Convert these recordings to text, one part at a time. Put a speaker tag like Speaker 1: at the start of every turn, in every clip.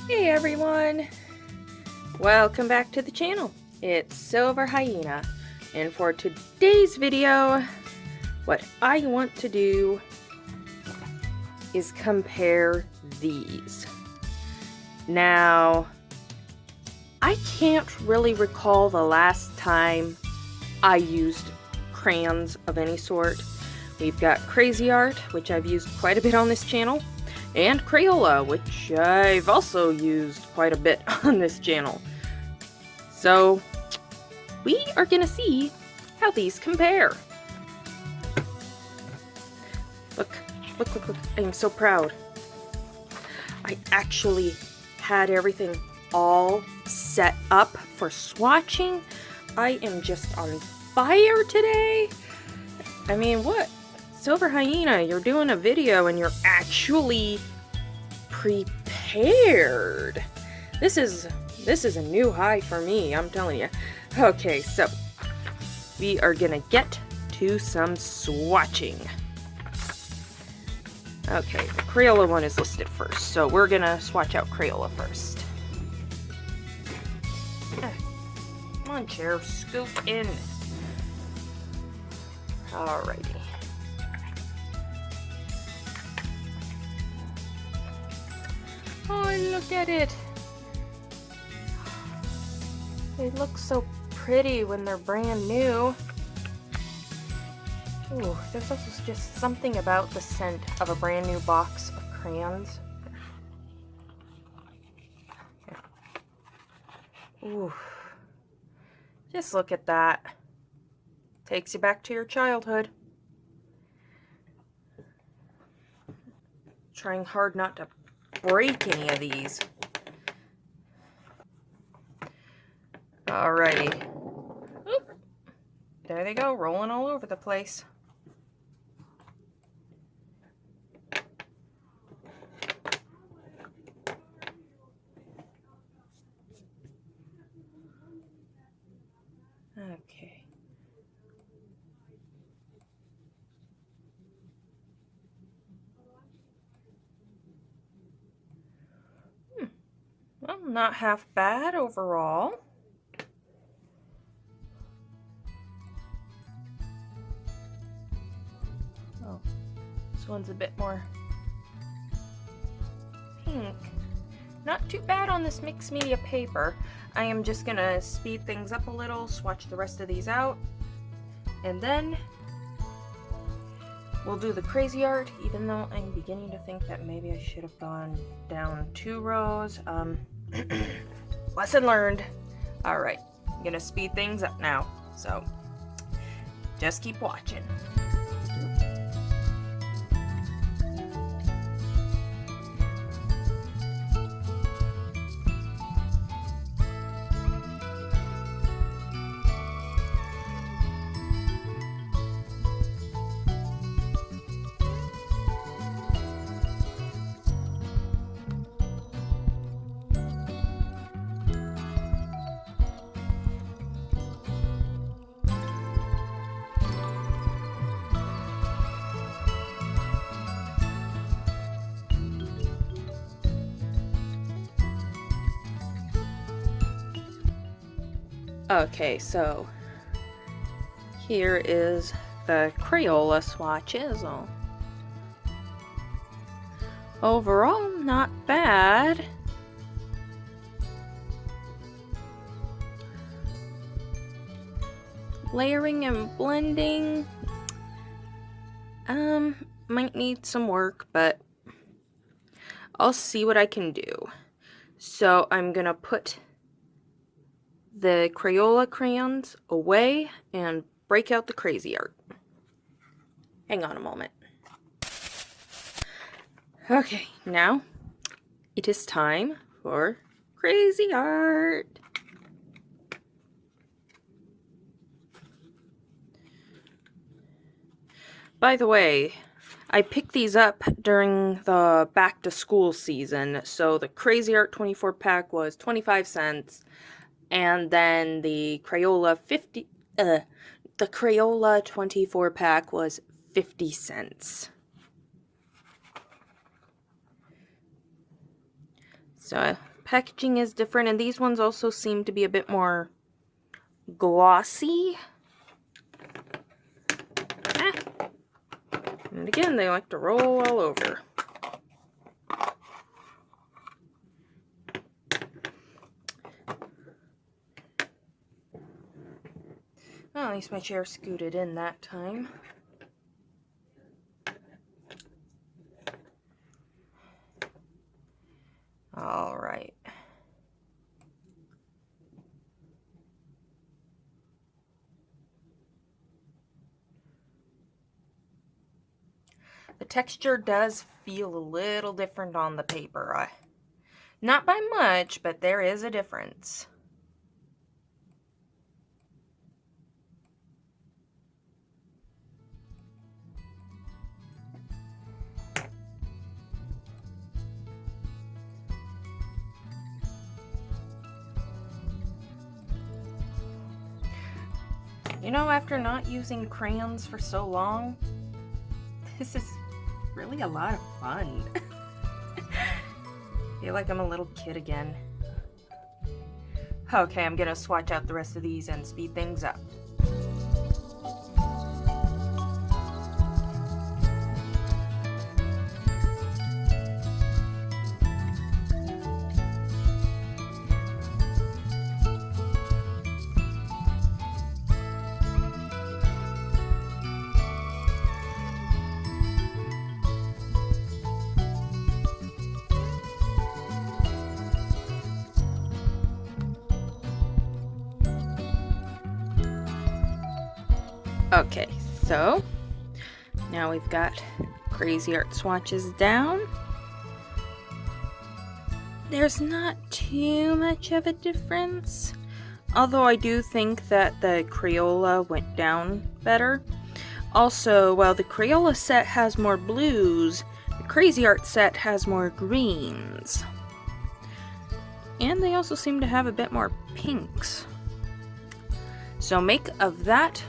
Speaker 1: Hey everyone! Welcome back to the channel. It's SilverHyena, and for today's video, what I want to do is compare these. Now, I can't really recall the last time I used crayons of any sort. We've got Cra-Z-Art, which I've used quite a bit on this channel, and Crayola, which I've also used quite a bit on this channel. So, we are gonna see how these compare. Look, look, look, look, I am so proud. I actually had everything all set up for swatching. I am just on fire today. I mean, what? SilverHyena, you're doing a video and you're actually prepared. This is a new high for me, I'm telling you. Okay, so we are gonna get to some swatching. Okay, the Crayola one is listed first, so we're gonna swatch out Crayola first. Come on, chair, scoop in. Alrighty. Oh, look at it. They look so pretty when they're brand new. Ooh, there's also just something about the scent of a brand new box of crayons. Ooh. Just look at that. Takes you back to your childhood. Trying hard not to break any of these. Alrighty. Oop. There they go, rolling all over the place. Okay. Well, not half bad overall. Oh, this one's a bit more pink. Not too bad on this mixed media paper. I am just gonna speed things up a little, swatch the rest of these out, and then we'll do the Cra-Z-Art, even though I'm beginning to think that maybe I should have gone down 2 rows. Lesson learned. Alright, I'm gonna speed things up now, so just keep watching. Okay, so here is the Crayola swatches. Overall, not bad. Layering and blending, might need some work, but I'll see what I can do. So I'm gonna put the Crayola crayons away and break out the Cra-Z-Art. Hang on a moment. Okay, now it is time for Cra-Z-Art. By the way, I picked these up during the back to school season, so the Cra-Z-Art 24 pack was 25 cents. And then the Crayola 24 pack was 50 cents. So packaging is different, and these ones also seem to be a bit more glossy. And again, they like to roll all over. Well, at least my chair scooted in that time. All right. The texture does feel a little different on the paper. Not by much, but there is a difference. You know, after not using crayons for so long, this is really a lot of fun. I feel like I'm a little kid again. Okay, I'm gonna swatch out the rest of these and speed things up. Okay, so now we've got Cra-Z-Art swatches down. There's not too much of a difference, although I do think that the Crayola went down better. Also, while the Crayola set has more blues, the Cra-Z-Art set has more greens. And they also seem to have a bit more pinks. So make of that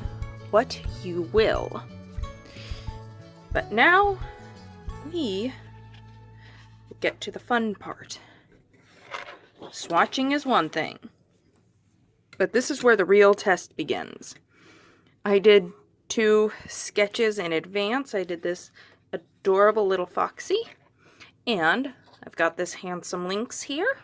Speaker 1: what you will. But now we get to the fun part. Swatching is one thing, but this is where the real test begins. I did 2 sketches in advance. I did this adorable little foxy, and I've got this handsome lynx here.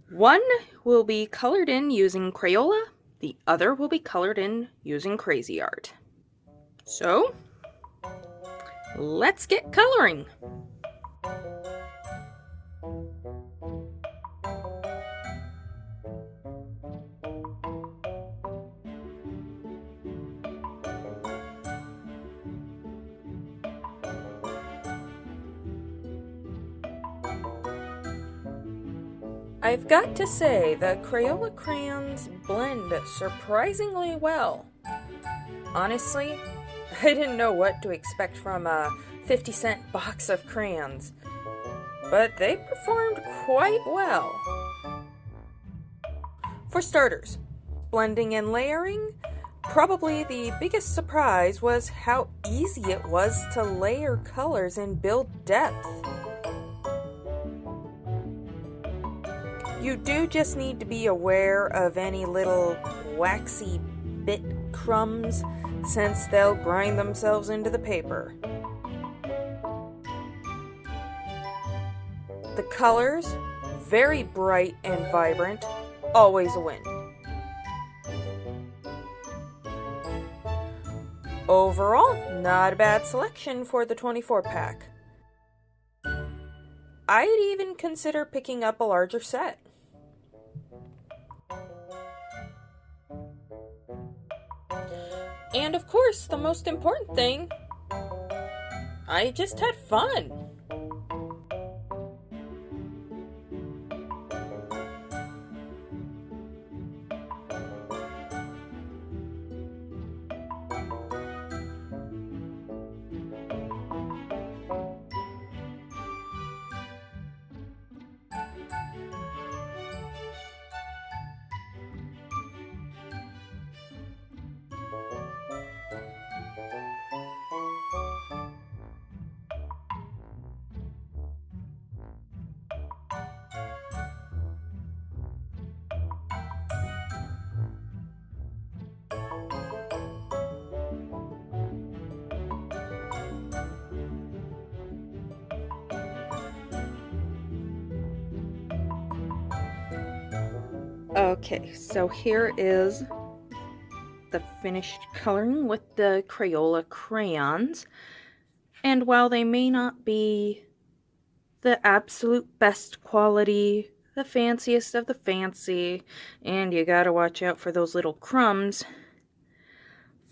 Speaker 1: One will be colored in using Crayola. The other will be colored in using Cra-Z-Art. So, let's get coloring. I've got to say, the Crayola crayons blend surprisingly well. Honestly, I didn't know what to expect from a 50-cent box of crayons, but they performed quite well. For starters, blending and layering, probably the biggest surprise was how easy it was to layer colors and build depth. You do just need to be aware of any little waxy bit crumbs, since they'll grind themselves into the paper. The colors, very bright and vibrant, always a win. Overall, not a bad selection for the 24-pack. I'd even consider picking up a larger set. And of course, the most important thing, I just had fun. Okay, so here is the finished coloring with the Crayola crayons. And while they may not be the absolute best quality, the fanciest of the fancy, and you gotta watch out for those little crumbs,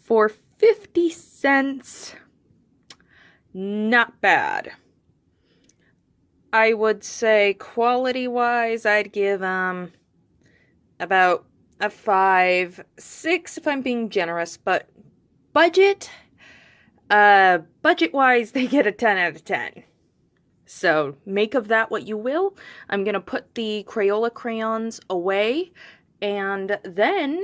Speaker 1: for 50 cents, not bad. I would say quality-wise, I'd give them about a 5, 6 if I'm being generous, but budget-wise, they get a 10 out of 10. So make of that what you will. I'm going to put the Crayola crayons away, and then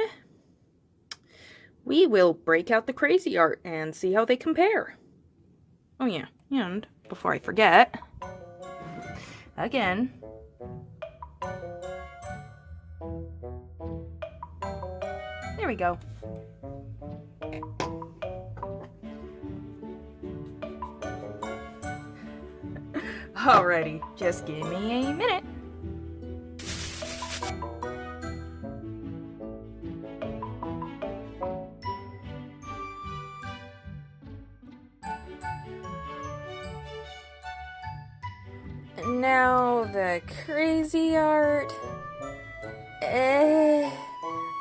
Speaker 1: we will break out the Cra-Z-Art and see how they compare. Oh yeah, and before I forget, again, there we go. Alrighty, just give me a minute. Now the Cra-Z-Art.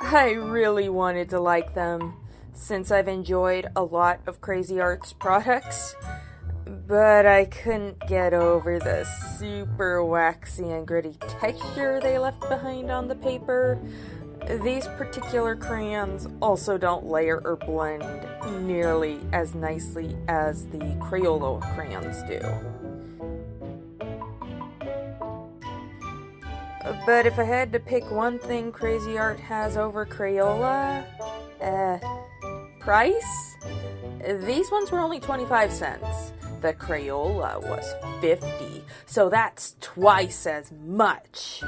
Speaker 1: I really wanted to like them since I've enjoyed a lot of Cra-Z-Art's products, but I couldn't get over the super waxy and gritty texture they left behind on the paper. These particular crayons also don't layer or blend nearly as nicely as the Crayola crayons do. But if I had to pick one thing Cra-Z-Art has over Crayola, price? These ones were only 25 cents. The Crayola was 50, so that's twice as much.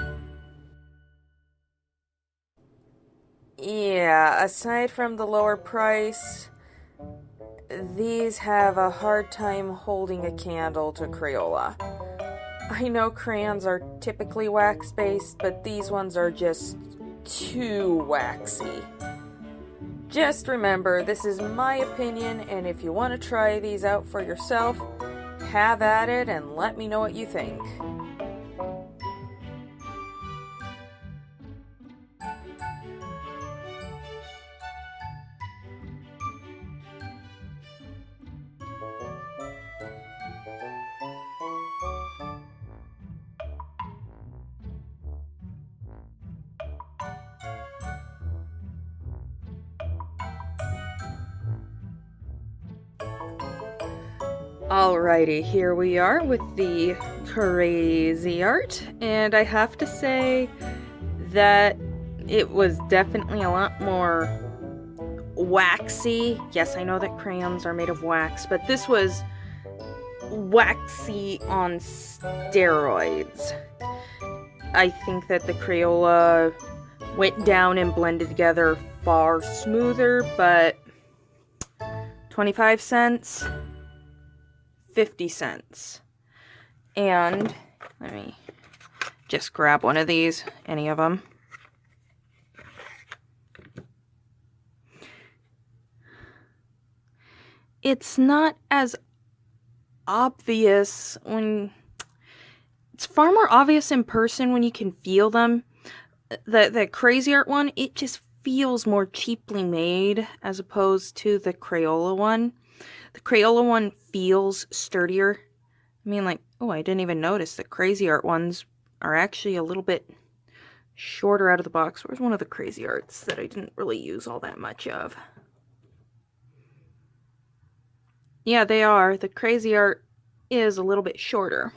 Speaker 1: Yeah, aside from the lower price, these have a hard time holding a candle to Crayola. I know crayons are typically wax-based, but these ones are just too waxy. Just remember, this is my opinion, and if you want to try these out for yourself, have at it and let me know what you think. Alrighty, here we are with the Cra-Z-Art, and I have to say that it was definitely a lot more waxy. Yes, I know that crayons are made of wax, but this was waxy on steroids. I think that the Crayola went down and blended together far smoother, but 25 cents, 50 cents. And let me just grab one of these, any of them. It's not as obvious when it's far more obvious in person when you can feel them. The Cra-Z-Art one, it just feels more cheaply made as opposed to the Crayola one. The Crayola one feels sturdier. I mean, like, oh, I didn't even notice the Cra-Z-Art ones are actually a little bit shorter out of the box. Where's one of the Cra-Z-Arts that I didn't really use all that much of? Yeah, they are. The Cra-Z-Art is a little bit shorter.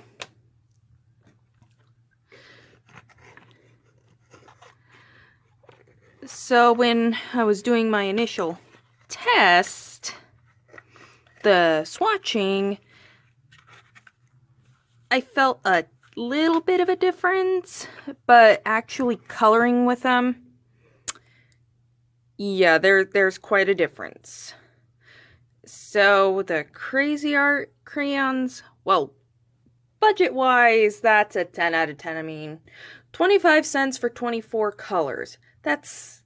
Speaker 1: So when I was doing my initial test, the swatching, I felt a little bit of a difference, but actually coloring with them, yeah, there's quite a difference. So the Cra-Z-Art crayons, well, budget-wise, that's a 10 out of 10. I mean, 25 cents for 24 colors. That's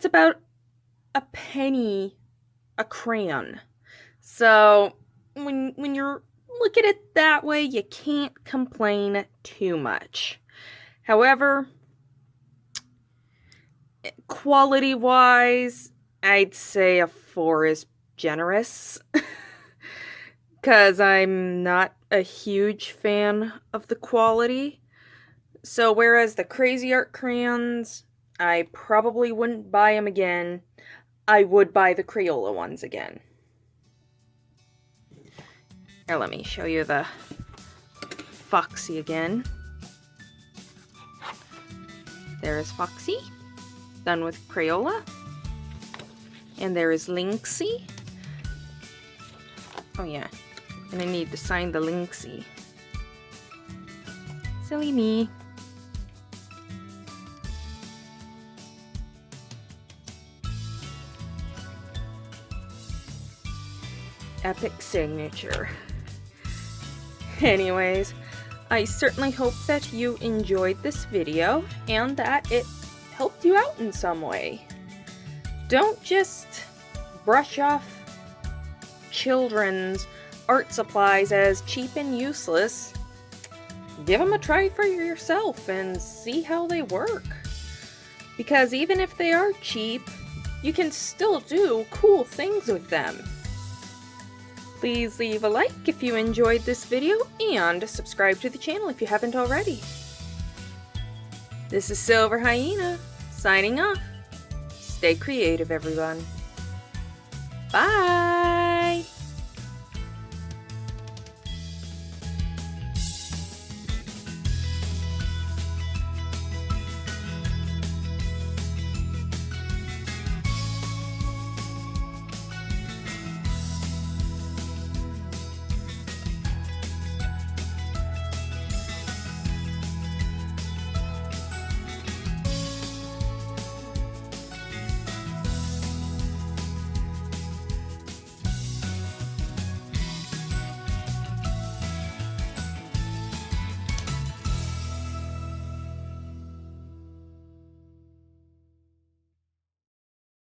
Speaker 1: about a penny a crayon. So when you're look at it that way, you can't complain too much. However, quality-wise, I'd say a 4 is generous, because I'm not a huge fan of the quality. So whereas the Cra-Z-Art Crayons, I probably wouldn't buy them again, I would buy the Crayola ones again. Here, let me show you the Foxy again. There is Foxy, done with Crayola. And there is Lynxy. Oh yeah, and I need to sign the Lynxy. Silly me. Epic signature. Anyways, I certainly hope that you enjoyed this video and that it helped you out in some way. Don't just brush off children's art supplies as cheap and useless. Give them a try for yourself and see how they work. Because even if they are cheap, you can still do cool things with them. Please leave a like if you enjoyed this video and subscribe to the channel if you haven't already. This is SilverHyena signing off. Stay creative, everyone. Bye!